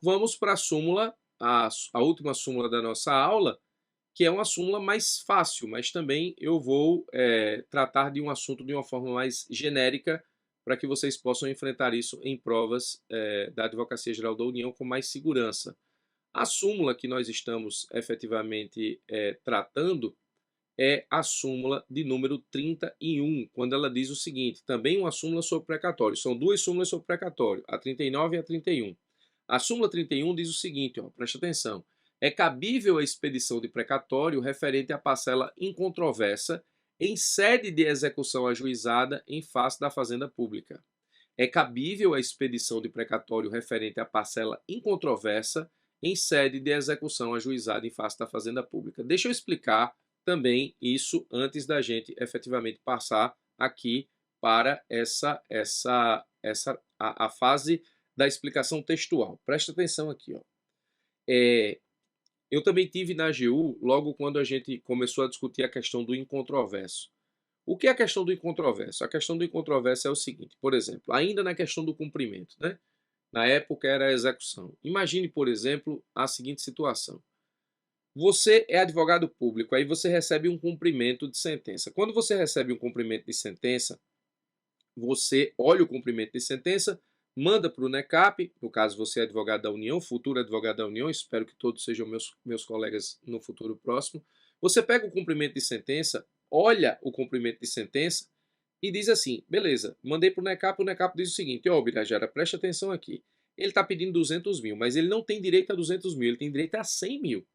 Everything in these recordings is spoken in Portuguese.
Vamos para a súmula, a última súmula da nossa aula, que é uma súmula mais fácil, mas também eu vou tratar de um assunto de uma forma mais genérica para que vocês possam enfrentar isso em provas da Advocacia Geral da União com mais segurança. A súmula que nós estamos efetivamente tratando é a súmula de número 31, quando ela diz o seguinte, também uma súmula sobre precatório. São duas súmulas sobre precatório, a 39 e a 31. A súmula 31 diz o seguinte, presta atenção. É cabível a expedição de precatório referente à parcela incontroversa em sede de execução ajuizada em face da Fazenda Pública. É cabível a expedição de precatório referente à parcela incontroversa em sede de execução ajuizada em face da Fazenda Pública. Deixa eu explicar também isso antes da gente efetivamente passar aqui para a fase da explicação textual. Presta atenção aqui. Eu também tive na AGU logo quando a gente começou a discutir a questão do incontroverso. O que é a questão do incontroverso? A questão do incontroverso é o seguinte, por exemplo, ainda na questão do cumprimento, né? Na época era a execução. Imagine, por exemplo, a seguinte situação. Você é advogado público, aí você recebe um cumprimento de sentença. Quando você recebe um cumprimento de sentença, você olha o cumprimento de sentença, manda para o NECAP, no caso você é advogado da União, futuro advogado da União, espero que todos sejam meus colegas no futuro próximo. Você pega o cumprimento de sentença, olha o cumprimento de sentença e diz assim, beleza, mandei para o NECAP diz o seguinte, Birajara, preste atenção aqui, ele está pedindo 200 mil, mas ele não tem direito a 200 mil, ele tem direito a 100 mil.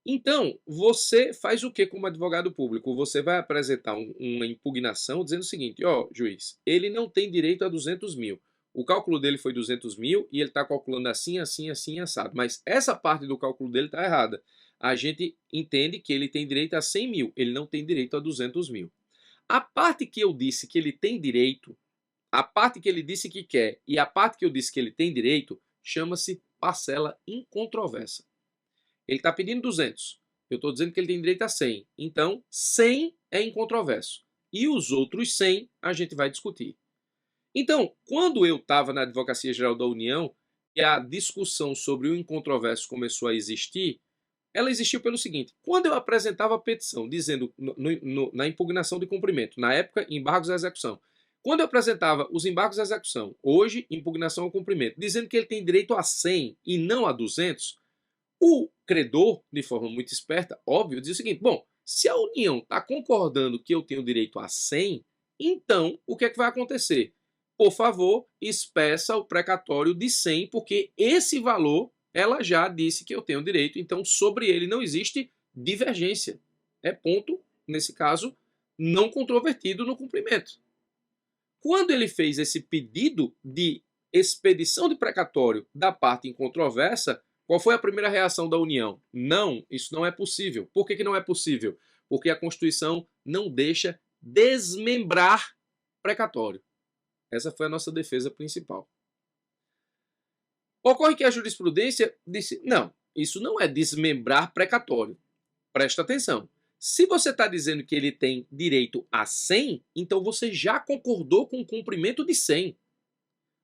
Então, você faz o que como advogado público? Você vai apresentar uma impugnação dizendo o seguinte, juiz, ele não tem direito a 200 mil. O cálculo dele foi 200 mil e ele está calculando assim, assim, assim, assado. Mas essa parte do cálculo dele está errada. A gente entende que ele tem direito a 100 mil, ele não tem direito a 200 mil. A parte que eu disse que ele tem direito, a parte que ele disse que quer e a parte que eu disse que ele tem direito, chama-se parcela incontroversa. Ele está pedindo 200. Eu estou dizendo que ele tem direito a 100. Então, 100 é incontroverso. E os outros 100 a gente vai discutir. Então, quando eu estava na Advocacia Geral da União e a discussão sobre o incontroverso começou a existir, ela existiu pelo seguinte. Quando eu apresentava a petição dizendo na impugnação de cumprimento, na época, embargos à execução, quando eu apresentava os embargos à execução, hoje, impugnação ao cumprimento, dizendo que ele tem direito a 100 e não a 200, o credor, de forma muito esperta, óbvio, diz o seguinte, bom, se a União está concordando que eu tenho direito a 100, então o que é que vai acontecer? Por favor, espeça o precatório de 100, porque esse valor ela já disse que eu tenho direito, então sobre ele não existe divergência. É ponto, nesse caso, não controvertido no cumprimento. Quando ele fez esse pedido de expedição de precatório da parte incontroversa, qual foi a primeira reação da União? Não, isso não é possível. Por que não é possível? Porque a Constituição não deixa desmembrar precatório. Essa foi a nossa defesa principal. Ocorre que a jurisprudência disse, não, isso não é desmembrar precatório. Presta atenção. Se você está dizendo que ele tem direito a 100, então você já concordou com o cumprimento de 100.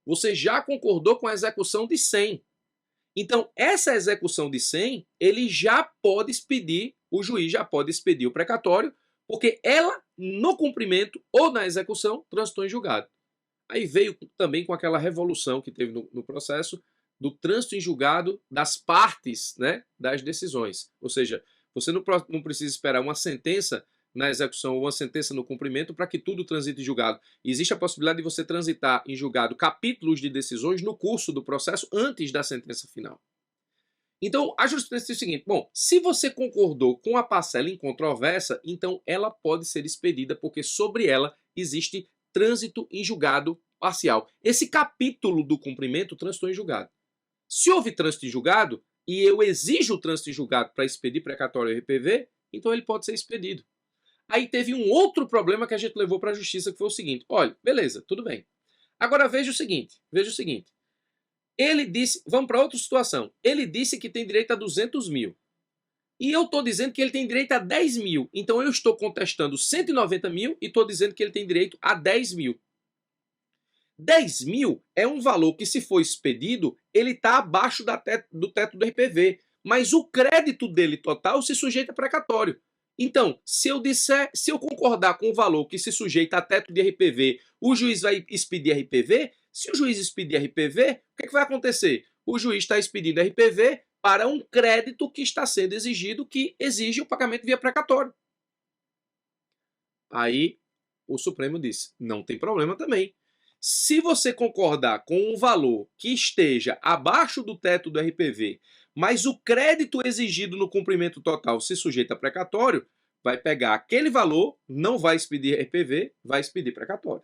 Você já concordou com a execução de 100. Então, essa execução de 100, ele já pode expedir, o juiz já pode expedir o precatório, porque ela, no cumprimento ou na execução, transitou em julgado. Aí veio também com aquela revolução que teve no processo do trânsito em julgado das partes, né, das decisões. Ou seja, você não precisa esperar uma sentença na execução ou uma sentença no cumprimento para que tudo transite em julgado. Existe a possibilidade de você transitar em julgado capítulos de decisões no curso do processo antes da sentença final. Então, a jurisprudência diz o seguinte, bom, se você concordou com a parcela incontroversa, então ela pode ser expedida porque sobre ela existe trânsito em julgado parcial. Esse capítulo do cumprimento transitou em julgado. Se houve trânsito em julgado e eu exijo o trânsito em julgado para expedir precatório RPV, então ele pode ser expedido. Aí teve um outro problema que a gente levou para a justiça, que foi o seguinte, olha, beleza, tudo bem. Agora veja o seguinte, ele disse, vamos para outra situação, ele disse que tem direito a 200 mil. E eu estou dizendo que ele tem direito a 10 mil. Então eu estou contestando 190 mil e estou dizendo que ele tem direito a 10 mil. 10.000 é um valor que, se for expedido, ele está abaixo do teto do RPV, mas o crédito dele total se sujeita a precatório. Então, se eu concordar com o valor que se sujeita a teto de RPV, o juiz vai expedir RPV. Se o juiz expedir RPV, o que vai acontecer? O juiz está expedindo RPV para um crédito que está sendo exigido, que exige o pagamento via precatório. Aí o Supremo disse, não tem problema também. Se você concordar com um valor que esteja abaixo do teto do RPV, mas o crédito exigido no cumprimento total se sujeita a precatório, vai pegar aquele valor, não vai expedir RPV, vai expedir precatório.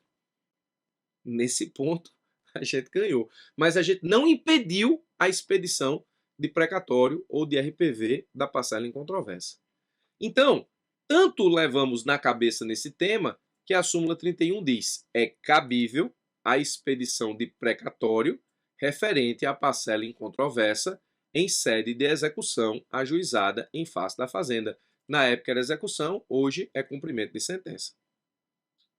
Nesse ponto, a gente ganhou. Mas a gente não impediu a expedição de precatório ou de RPV da parcela em controvérsia. Então, tanto levamos na cabeça nesse tema que a súmula 31 diz: é cabível a expedição de precatório referente à parcela em controvérsia em sede de execução ajuizada em face da fazenda. Na época era execução, hoje é cumprimento de sentença.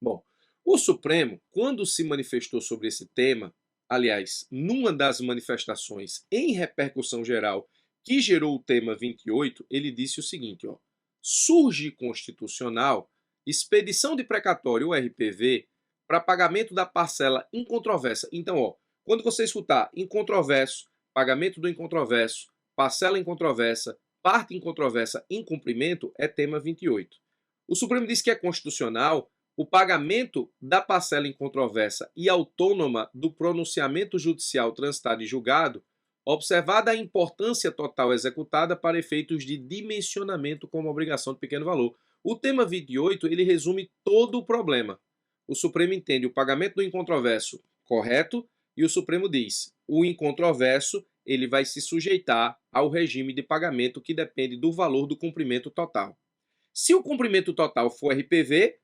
Bom, o Supremo, quando se manifestou sobre esse tema, aliás, numa das manifestações em repercussão geral que gerou o tema 28, ele disse o seguinte, ó: surge constitucional expedição de precatório ou RPV para pagamento da parcela incontroversa. Então, ó, quando você escutar incontroverso, pagamento do incontroverso, parcela incontroversa, parte incontroversa, incumprimento, é tema 28. O Supremo diz que é constitucional o pagamento da parcela incontroversa e autônoma do pronunciamento judicial transitado e julgado, observada a importância total executada para efeitos de dimensionamento como obrigação de pequeno valor. O tema 28, ele resume todo o problema. O Supremo entende o pagamento do incontroverso correto e o Supremo diz: o incontroverso, ele vai se sujeitar ao regime de pagamento que depende do valor do cumprimento total. Se o cumprimento total for RPV,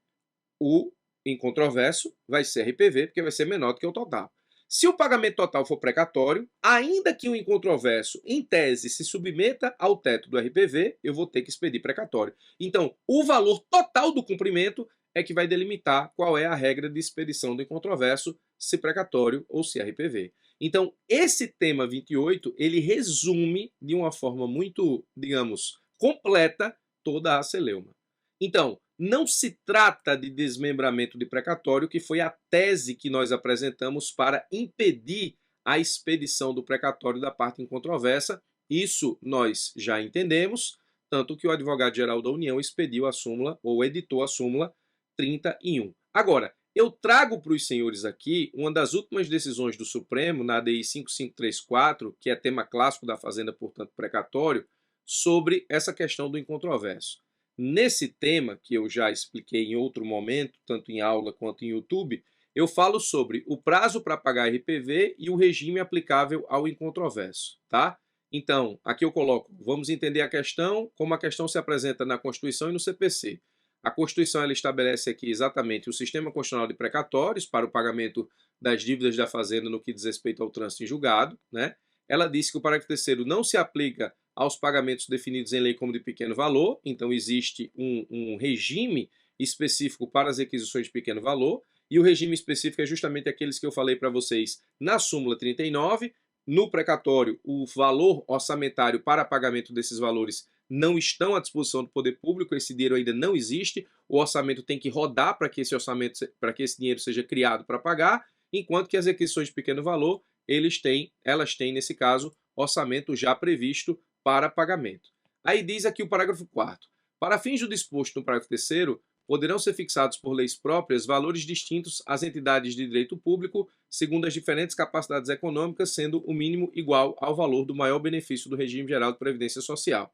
o incontroverso vai ser RPV, porque vai ser menor do que o total. Se o pagamento total for precatório, ainda que o incontroverso, em tese, se submeta ao teto do RPV, eu vou ter que expedir precatório. Então, o valor total do cumprimento é que vai delimitar qual é a regra de expedição do incontroverso, se precatório ou se RPV. Então, esse tema 28, ele resume de uma forma muito, digamos, completa toda a celeuma. Então, não se trata de desmembramento de precatório, que foi a tese que nós apresentamos para impedir a expedição do precatório da parte incontroversa. Isso nós já entendemos, tanto que o advogado-geral da União expediu a súmula, ou editou a súmula 31. Agora, eu trago para os senhores aqui uma das últimas decisões do Supremo, na ADI 5534, que é tema clássico da Fazenda, portanto precatório, sobre essa questão do incontroverso. Nesse tema, que eu já expliquei em outro momento, tanto em aula quanto em YouTube, eu falo sobre o prazo para pagar RPV e o regime aplicável ao incontroverso, tá? Então, aqui eu coloco, vamos entender a questão, como a questão se apresenta na Constituição e no CPC. A Constituição, ela estabelece aqui exatamente o sistema constitucional de precatórios para o pagamento das dívidas da Fazenda no que diz respeito ao trânsito em julgado, né? Ela diz que o parágrafo 3º não se aplica aos pagamentos definidos em lei como de pequeno valor, então existe um regime específico para as requisições de pequeno valor, e o regime específico é justamente aqueles que eu falei para vocês na súmula 39. No precatório, o valor orçamentário para pagamento desses valores não estão à disposição do poder público, esse dinheiro ainda não existe, o orçamento tem que rodar para que esse dinheiro seja criado para pagar, enquanto que as requisições de pequeno valor, elas têm, nesse caso, orçamento já previsto para pagamento. Aí diz aqui o parágrafo 4º. Para fins do disposto no parágrafo 3º, poderão ser fixados por leis próprias valores distintos às entidades de direito público, segundo as diferentes capacidades econômicas, sendo o mínimo igual ao valor do maior benefício do regime geral de previdência social.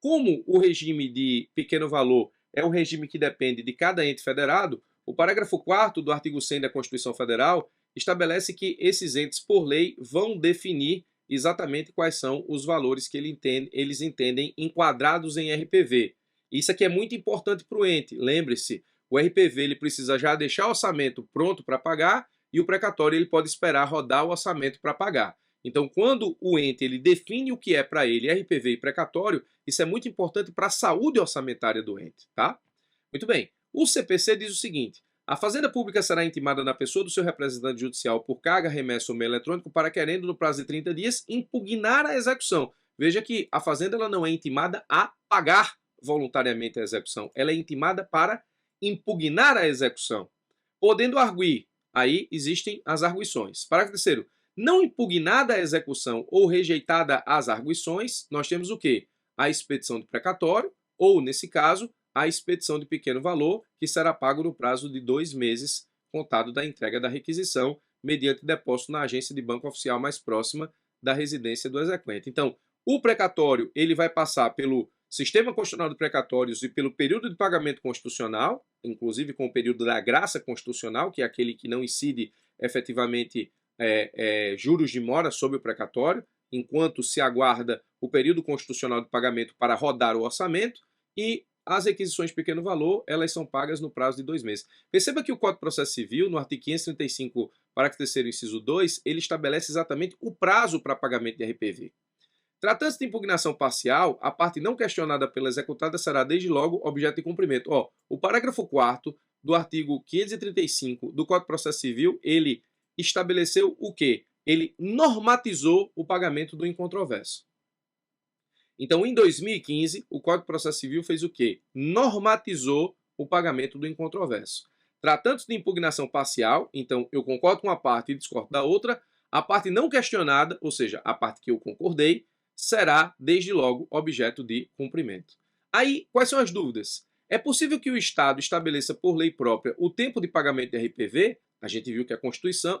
Como o regime de pequeno valor é um regime que depende de cada ente federado, o parágrafo 4º do artigo 100 da Constituição Federal estabelece que esses entes, por lei, vão definir exatamente quais são os valores que eles entendem enquadrados em RPV. Isso aqui é muito importante para o ente. Lembre-se, o RPV ele precisa já deixar o orçamento pronto para pagar e o precatório ele pode esperar rodar o orçamento para pagar. Então, quando o ente ele define o que é para ele RPV e precatório, isso é muito importante para a saúde orçamentária do ente, tá? Muito bem. O CPC diz o seguinte: A Fazenda Pública será intimada na pessoa do seu representante judicial por carga, remessa ou meio eletrônico para, querendo, no prazo de 30 dias, impugnar a execução. Veja que a Fazenda ela não é intimada a pagar voluntariamente a execução. Ela é intimada para impugnar a execução. Podendo arguir, aí existem as arguições. Parágrafo 3º. Não impugnada a execução ou rejeitada as arguições, nós temos o quê? A expedição de precatório ou, nesse caso, a expedição de pequeno valor, que será pago no prazo de 2 meses, contado da entrega da requisição, mediante depósito na agência de banco oficial mais próxima da residência do exequente. Então, o precatório ele vai passar pelo Sistema Constitucional de Precatórios e pelo período de pagamento constitucional, inclusive com o período da graça constitucional, que é aquele que não incide efetivamente juros de mora sobre o precatório, enquanto se aguarda o período constitucional de pagamento para rodar o orçamento, e as requisições de pequeno valor, elas são pagas no prazo de 2 meses. Perceba que o Código de Processo Civil, no artigo 535, parágrafo 3º, inciso 2, ele estabelece exatamente o prazo para pagamento de RPV. Tratando-se de impugnação parcial, a parte não questionada pela executada será, desde logo, objeto de cumprimento. O parágrafo 4º do artigo 535 do Código de Processo Civil, ele estabeleceu o quê? Ele normatizou o pagamento do incontroverso. Então, em 2015, o Código de Processo Civil fez o quê? Normatizou o pagamento do incontroverso. Tratando-se de impugnação parcial, então eu concordo com uma parte e discordo da outra, a parte não questionada, ou seja, a parte que eu concordei, será, desde logo, objeto de cumprimento. Aí, quais são as dúvidas? É possível que o Estado estabeleça por lei própria o tempo de pagamento de RPV? A gente viu que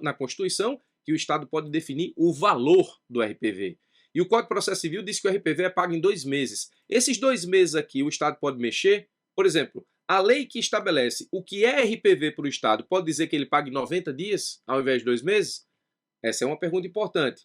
na Constituição, que o Estado pode definir o valor do RPV. E o Código de Processo Civil diz que o RPV é pago em 2 meses. Esses 2 meses aqui, o Estado pode mexer? Por exemplo, a lei que estabelece o que é RPV para o Estado pode dizer que ele paga em 90 dias, ao invés de 2 meses? Essa é uma pergunta importante.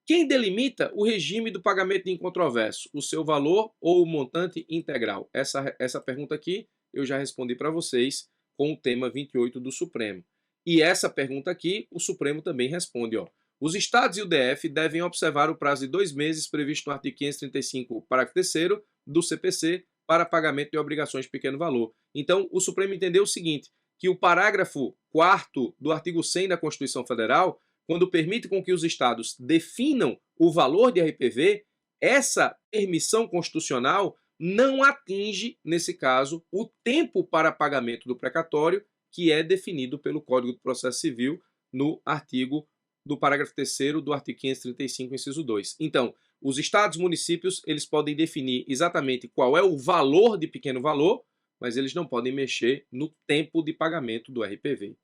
Quem delimita o regime do pagamento de incontroverso? O seu valor ou o montante integral? Essa pergunta aqui eu já respondi para vocês com o tema 28 do Supremo. E essa pergunta aqui, o Supremo também responde, Os Estados e o DF devem observar o prazo de 2 meses previsto no artigo 535, parágrafo 3º do CPC para pagamento de obrigações de pequeno valor. Então, o Supremo entendeu o seguinte, que o parágrafo 4º do artigo 100 da Constituição Federal, quando permite com que os Estados definam o valor de RPV, essa permissão constitucional não atinge, nesse caso, o tempo para pagamento do precatório, que é definido pelo Código de Processo Civil no artigo do parágrafo 3º do artigo 535, inciso 2. Então, os estados e municípios, eles podem definir exatamente qual é o valor de pequeno valor, mas eles não podem mexer no tempo de pagamento do RPV.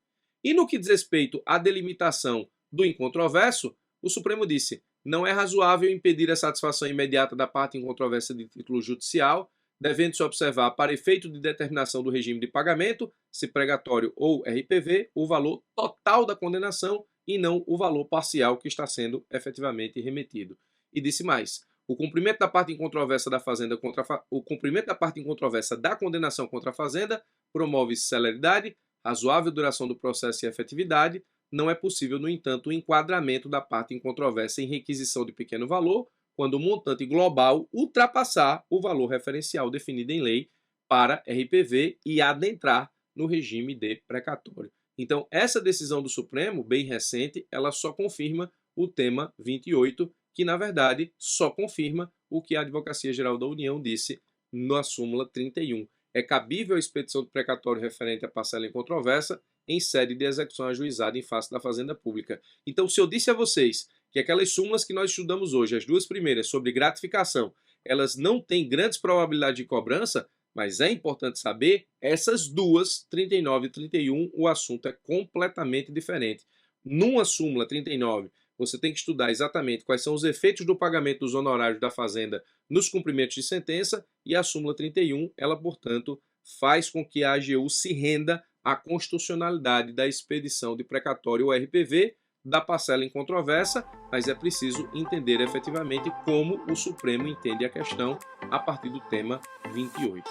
E no que diz respeito à delimitação do incontroverso, o Supremo disse, não é razoável impedir a satisfação imediata da parte incontroversa de título judicial, devendo-se observar, para efeito de determinação do regime de pagamento, se pregatório ou RPV, o valor total da condenação e não o valor parcial que está sendo efetivamente remetido. E disse mais, o cumprimento da parte incontroversa da Fazenda o cumprimento da parte incontroversa da condenação contra a Fazenda promove celeridade, razoável duração do processo e efetividade. Não é possível, no entanto, o enquadramento da parte incontroversa em requisição de pequeno valor, quando o montante global ultrapassar o valor referencial definido em lei para RPV e adentrar no regime de precatório. Então, essa decisão do Supremo, bem recente, ela só confirma o tema 28, que, na verdade, só confirma o que a Advocacia Geral da União disse na súmula 31. É cabível a expedição de precatório referente à parcela em controvérsia em sede de execução ajuizada em face da Fazenda Pública. Então, se eu disse a vocês que aquelas súmulas que nós estudamos hoje, as 2 primeiras sobre gratificação, elas não têm grandes probabilidades de cobrança, mas é importante saber, essas 2, 39 e 31, o assunto é completamente diferente. Numa súmula 39, você tem que estudar exatamente quais são os efeitos do pagamento dos honorários da Fazenda nos cumprimentos de sentença, e a súmula 31, ela, portanto, faz com que a AGU se renda à constitucionalidade da expedição de precatório ou RPV da parcela em controvérsia, mas é preciso entender efetivamente como o Supremo entende a questão a partir do tema 28.